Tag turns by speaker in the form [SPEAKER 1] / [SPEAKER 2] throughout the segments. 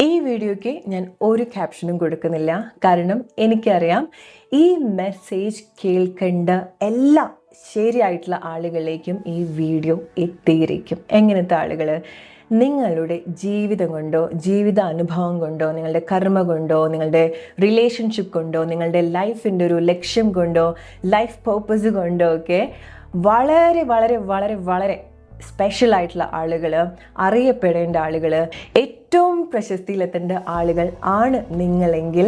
[SPEAKER 1] ഈ വീഡിയോയ്ക്ക് ഞാൻ ഒരു ക്യാപ്ഷനും കൊടുക്കുന്നില്ല. കാരണം എനിക്കറിയാം ഈ മെസ്സേജ് കേൾക്കേണ്ട എല്ലാ ശരിയായിട്ടുള്ള ആളുകളിലേക്കും ഈ വീഡിയോ എത്തിയിരിക്കും. എങ്ങനത്തെ ആളുകൾ? നിങ്ങളുടെ ജീവിതം കൊണ്ടോ, ജീവിത അനുഭവം കൊണ്ടോ, നിങ്ങളുടെ കർമ്മ കൊണ്ടോ, നിങ്ങളുടെ റിലേഷൻഷിപ്പ് കൊണ്ടോ, നിങ്ങളുടെ ലൈഫിൻ്റെ ഒരു ലക്ഷ്യം കൊണ്ടോ, ലൈഫ് പർപ്പസ് കൊണ്ടോ ഒക്കെ വളരെ വളരെ വളരെ വളരെ സ്പെഷ്യൽ ആയിട്ടുള്ള ആളുകൾ, അറിയപ്പെടേണ്ട ആളുകൾ, ഏറ്റവും പ്രശസ്തിയിലെത്തേണ്ട ആളുകൾ ആണ് നിങ്ങളെങ്കിൽ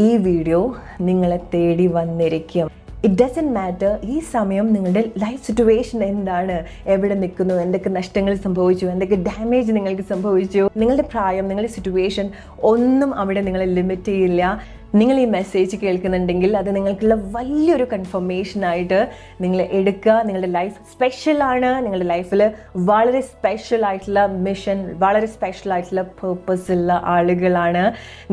[SPEAKER 1] ഈ വീഡിയോ നിങ്ങളെ തേടി വന്നിരിക്കും. ഇറ്റ് ഡസൻറ്റ് മാറ്റർ ഈ സമയം നിങ്ങളുടെ ലൈഫ് സിറ്റുവേഷൻ എന്താണ്, എവിടെ നിൽക്കുന്നു, എന്തൊക്കെ നഷ്ടങ്ങൾ സംഭവിച്ചു, എന്തൊക്കെ ഡാമേജ് നിങ്ങൾക്ക് സംഭവിച്ചു, നിങ്ങളുടെ പ്രായം, നിങ്ങളുടെ സിറ്റുവേഷൻ ഒന്നും അവിടെ നിങ്ങളെ ലിമിറ്റ് ചെയ്യില്ല. നിങ്ങൾ ഈ മെസ്സേജ് കേൾക്കുന്നുണ്ടെങ്കിൽ അത് നിങ്ങൾക്കുള്ള വലിയൊരു കൺഫർമേഷനായിട്ട് നിങ്ങൾ എടുക്കുക. നിങ്ങളുടെ ലൈഫ് സ്പെഷ്യലാണ്, നിങ്ങളുടെ ലൈഫിൽ വളരെ സ്പെഷ്യൽ ആയിട്ടുള്ള മിഷൻ, വളരെ സ്പെഷ്യൽ ആയിട്ടുള്ള പേർപ്പസ് ഉള്ള ആളുകളാണ്.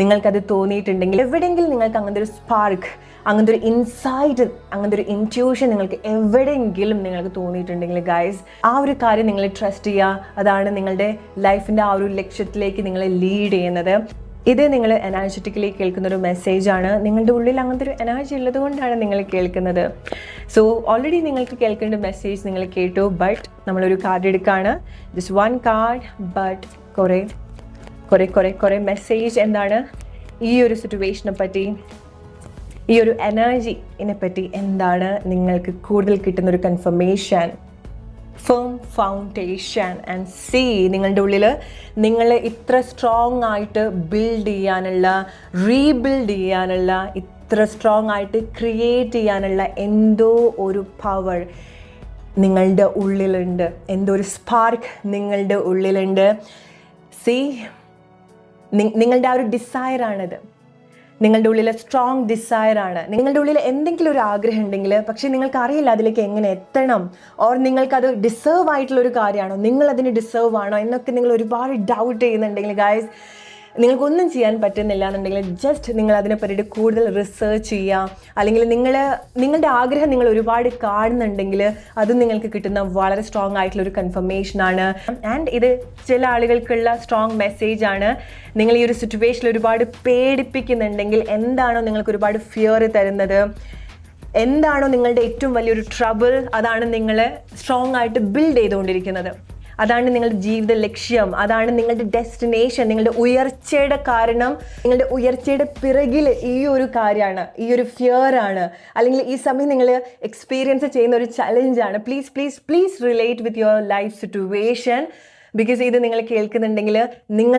[SPEAKER 1] നിങ്ങൾക്കത് തോന്നിയിട്ടുണ്ടെങ്കിൽ, എവിടെയെങ്കിലും നിങ്ങൾക്ക് അങ്ങനത്തെ ഒരു സ്പാർക്ക്, അങ്ങനത്തെ ഒരു ഇൻസൈറ്റ്, അങ്ങനത്തെ ഒരു ഇൻറ്റ്യൂഷൻ നിങ്ങൾക്ക് എവിടെയെങ്കിലും നിങ്ങൾക്ക് തോന്നിയിട്ടുണ്ടെങ്കിൽ ഗൈസ്, ആ ഒരു കാര്യം നിങ്ങൾ ട്രസ്റ്റ് ചെയ്യുക. അതാണ് നിങ്ങളുടെ ലൈഫിൻ്റെ ആ ഒരു ലക്ഷ്യത്തിലേക്ക് നിങ്ങളെ ലീഡ് ചെയ്യുന്നത്. ഇത് നിങ്ങൾ എനർജറ്റിക്കലി കേൾക്കുന്നൊരു മെസ്സേജാണ്. നിങ്ങളുടെ ഉള്ളിൽ അങ്ങനത്തെ ഒരു എനർജി ഉള്ളത് കൊണ്ടാണ് നിങ്ങൾ കേൾക്കുന്നത്. സോ ഓൾറെഡി നിങ്ങൾക്ക് കേൾക്കേണ്ട മെസ്സേജ് നിങ്ങൾ കേട്ടു. ബട്ട് നമ്മളൊരു കാർഡ് എടുക്കുകയാണ്. ജസ്റ്റ് വൺ കാർഡ്, ബട്ട് കുറേ കുറേ കുറേ കുറേ മെസ്സേജ് എന്താണ് ഈ ഒരു സിറ്റുവേഷനെ പറ്റി, ഈ ഒരു എനർജിനെ പറ്റി എന്താണ് നിങ്ങൾക്ക് കൂടുതൽ കിട്ടുന്നൊരു confirmation. Firm foundation and see, നിങ്ങളുടെ ഉള്ളിൽ നിങ്ങൾ ഇത്ര സ്ട്രോങ് ആയിട്ട് ബിൽഡ് ചെയ്യാനുള്ള, റീബിൽഡ് ചെയ്യാനുള്ള, ഇത്ര സ്ട്രോങ് ആയിട്ട് ക്രിയേറ്റ് ചെയ്യാനുള്ള എന്തോ ഒരു പവർ നിങ്ങളുടെ ഉള്ളിലുണ്ട്, എന്തോ ഒരു സ്പാർക്ക് നിങ്ങളുടെ ഉള്ളിലുണ്ട്. സീ, നിങ്ങളുടെ ആ ഒരു ഡിസയറാണിത്. നിങ്ങളുടെ ഉള്ളിൽ സ്ട്രോങ് ഡിസയറാണ്. നിങ്ങളുടെ ഉള്ളിൽ എന്തെങ്കിലും ഒരു ആഗ്രഹം ഉണ്ടെങ്കിൽ, പക്ഷേ നിങ്ങൾക്ക് അറിയില്ല അതിലേക്ക് എങ്ങനെ എത്തണം, ഓർ നിങ്ങൾക്കത് ഡിസേർവ് ആയിട്ടുള്ളൊരു കാര്യമാണോ, നിങ്ങളതിന് ഡിസേർവ് ആണോ എന്നൊക്കെ നിങ്ങൾ ഒരുപാട് ഡൗട്ട് ചെയ്യുന്നുണ്ടെങ്കിൽ ഗൈസ്, നിങ്ങൾക്കൊന്നും ചെയ്യാൻ പറ്റുന്നില്ല എന്നുണ്ടെങ്കിൽ ജസ്റ്റ് നിങ്ങൾ അതിനെ പറ്റിയിട്ട് കൂടുതൽ റിസർച്ച് ചെയ്യുക. അല്ലെങ്കിൽ നിങ്ങളുടെ ആഗ്രഹം നിങ്ങൾ ഒരുപാട് കാണുന്നുണ്ടെങ്കിൽ അത് നിങ്ങൾക്ക് കിട്ടുന്ന വളരെ സ്ട്രോങ് ആയിട്ടുള്ളൊരു കൺഫർമേഷനാണ്. ആൻഡ് ഇത് ചില ആളുകൾക്കുള്ള സ്ട്രോങ് മെസ്സേജാണ്. നിങ്ങൾ ഈ ഒരു സിറ്റുവേഷനിൽ ഒരുപാട് പേടിപ്പിക്കുന്നുണ്ടെങ്കിൽ, എന്താണോ നിങ്ങൾക്ക് ഒരുപാട് ഫിയർ തരുന്നത്, എന്താണോ നിങ്ങളുടെ ഏറ്റവും വലിയൊരു ട്രബിൾ, അതാണ് നിങ്ങളെ സ്ട്രോങ് ആയിട്ട് ബിൽഡ് ചെയ്തുകൊണ്ടിരിക്കുന്നത്. അതാണ് നിങ്ങളുടെ ജീവിത ലക്ഷ്യം, അതാണ് നിങ്ങളുടെ ഡെസ്റ്റിനേഷൻ, നിങ്ങളുടെ ഉയർച്ചയുടെ കാരണം. നിങ്ങളുടെ ഉയർച്ചയുടെ പിറകിൽ ഈ ഒരു കാര്യമാണ്, ഈ ഒരു ഫിയർ ആണ്, അല്ലെങ്കിൽ ഈ സമയം നിങ്ങൾ എക്സ്പീരിയൻസ് ചെയ്യുന്ന ഒരു ചലഞ്ചാണ്. Please please please relate with your life situation. Because ഇത് നിങ്ങൾ കേൾക്കുന്നുണ്ടെങ്കിൽ നിങ്ങൾ